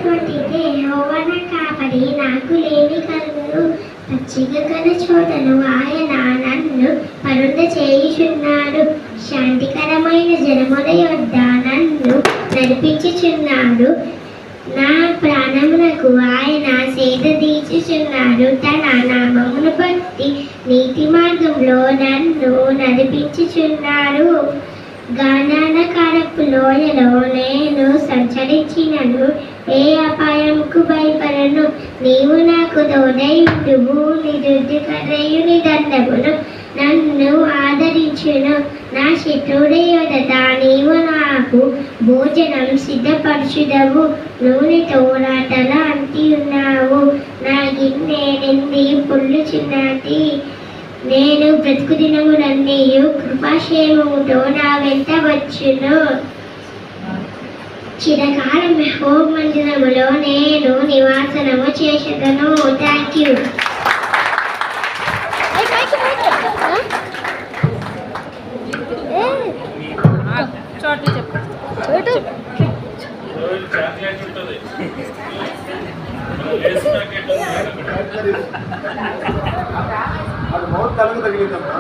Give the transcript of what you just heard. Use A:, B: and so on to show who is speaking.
A: కొట్టితే యెహోవా నా కాపరి, నాకు లేమి కలుగును. పచ్చిక గల చోటను ఆయన నన్ను పరుండ చేయుచున్నాడు. శాంతికరమైన జలముల యొద్ద నన్ను నడిపించుచున్నాడు. నా ప్రాణమునకు ఆయన సేద తీర్చుచున్నాడు. తన నామమును బట్టి నీతి మార్గంలో నన్ను నడిపించుచున్నాడు. గానానకారపు లోయలో నేను సంచరించినను, ఏ అపాయంకు భయపడను. నీవు నాకు తోడై ఉండువు, నీ దుడ్డుకర్రయు నీ దండమును నన్ను ఆదరించును. నా శత్రువుల ఎదుట నీవు నాకు భోజనం సిద్ధపరచుదవు. నూనెతో నా తల అంటి ఉన్నావు. నా గిన్నె నిండి పొర్లుచున్నది. నేను బ్రతుకు దినములన్నీ కృపాక్షేమముతో నా వెంట వచ్చును. చిరకాలం యెహోవా మందిరములో నేను నివాసము చేసేదను. Thank you.
B: అది మౌత్ తలకు తగిలిందమ్మా.